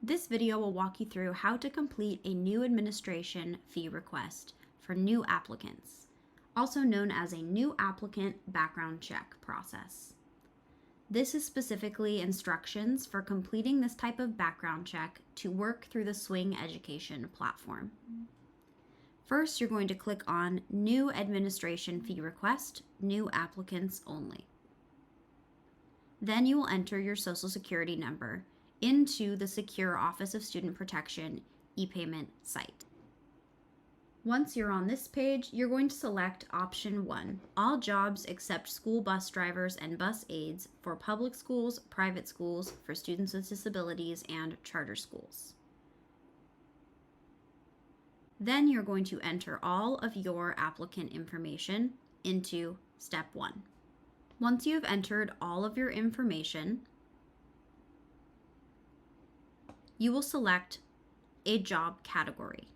This video will walk you through how to complete a new administration fee request for new applicants, also known as a new applicant background check process. This is specifically instructions for completing this type of background check to work through the Swing Education platform. First, you're going to click on New Administration Fee Request, New Applicants Only. Then you will enter your Social Security number into the secure Office of Student Protection e-payment site. Once you're on this page, you're going to select option 1, all jobs except school bus drivers and bus aides for public schools, private schools, for students with disabilities, and charter schools. Then you're going to enter all of your applicant information into step 1. Once you have entered all of your information, you will select a job category.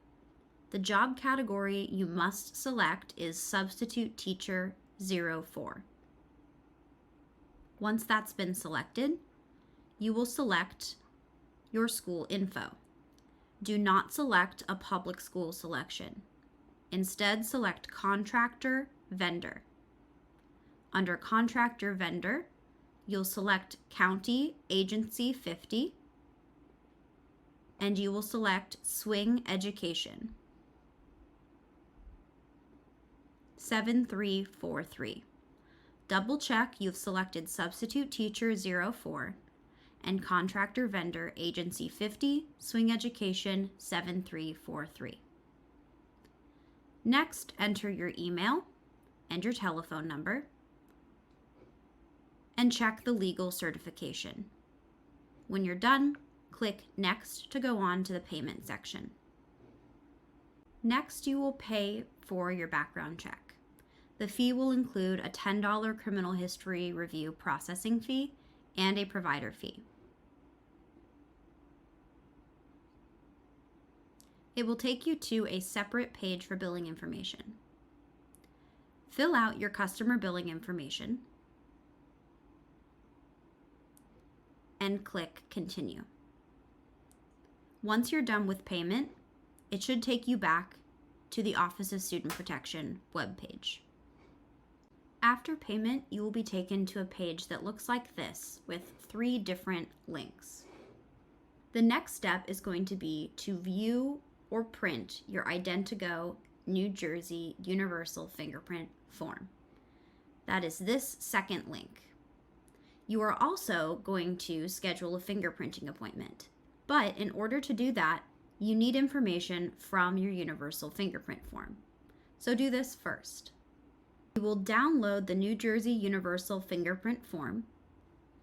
The job category you must select is Substitute Teacher 04. Once that's been selected, you will select your school info. Do not select a public school selection. Instead, select Contractor Vendor. Under Contractor Vendor, you'll select County Agency 50, and you will select Swing Education 7343. Double check you've selected Substitute Teacher 04 and Contractor Vendor Agency 50, Swing Education 7343. Next, enter your email and your telephone number and check the legal certification. When you're done, click Next to go on to the payment section. Next, you will pay for your background check. The fee will include a $10 criminal history review processing fee and a provider fee. It will take you to a separate page for billing information. Fill out your customer billing information and click Continue. Once you're done with payment, it should take you back to the Office of Student Protection webpage. After payment, you will be taken to a page that looks like this with 3 different links. The next step is going to be to view or print your Ident2Go New Jersey Universal Fingerprint form. That is this second link. You are also going to schedule a fingerprinting appointment. But in order to do that, you need information from your Universal Fingerprint form. So do this first. You will download the New Jersey Universal Fingerprint form,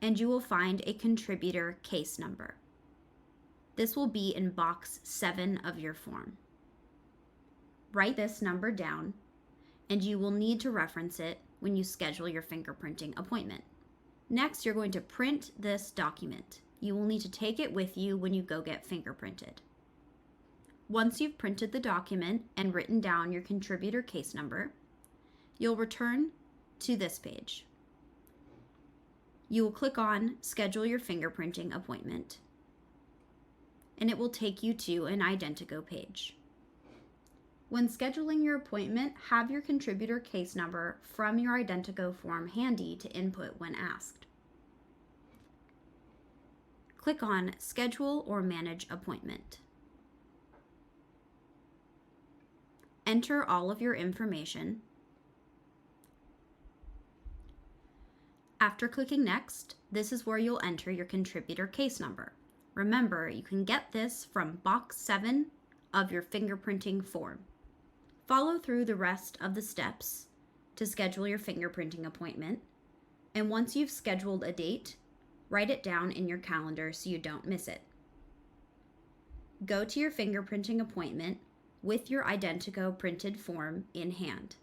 and you will find a contributor case number. This will be in box 7 of your form. Write this number down, and you will need to reference it when you schedule your fingerprinting appointment. Next, you're going to print this document. You will need to take it with you when you go get fingerprinted. Once you've printed the document and written down your contributor case number, you'll return to this page. You will click on Schedule Your Fingerprinting Appointment, and it will take you to an Ident2Go page. When scheduling your appointment, have your contributor case number from your Ident2Go form handy to input when asked. Click on Schedule or Manage Appointment. Enter all of your information. After clicking Next, this is where you'll enter your contributor case number. Remember, you can get this from box 7 of your fingerprinting form. Follow through the rest of the steps to schedule your fingerprinting appointment, and once you've scheduled a date, write it down in your calendar so you don't miss it. Go to your fingerprinting appointment with your Ident2Go printed form in hand.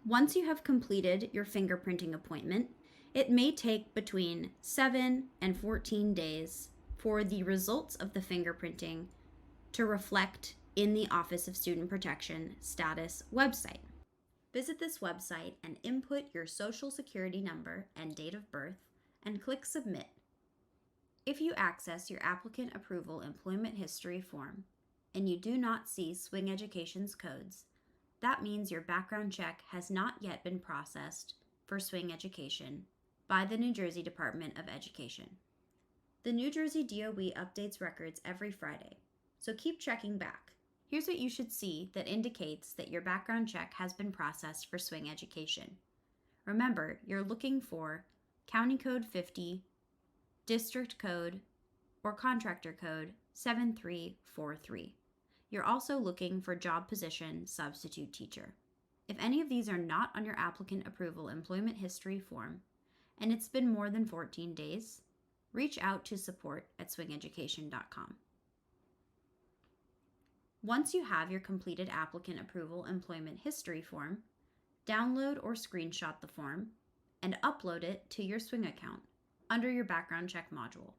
Once you have completed your fingerprinting appointment, it may take between 7 and 14 days for the results of the fingerprinting to reflect in the Office of Student Protection status website. Visit this website and input your Social Security number and date of birth and click Submit. If you access your Applicant Approval Employment History form and you do not see Swing Education's codes, that means your background check has not yet been processed for Swing Education by the New Jersey Department of Education. The New Jersey DOE updates records every Friday, so keep checking back. Here's what you should see that indicates that your background check has been processed for Swing Education. Remember, you're looking for County Code 50, District Code, or Contractor Code 7343. You're also looking for job position substitute teacher. If any of these are not on your Applicant Approval Employment History form, and it's been more than 14 days, reach out to support@swingeducation.com. Once you have your completed Applicant Approval Employment History form, download or screenshot the form and upload it to your Swing account under your background check module.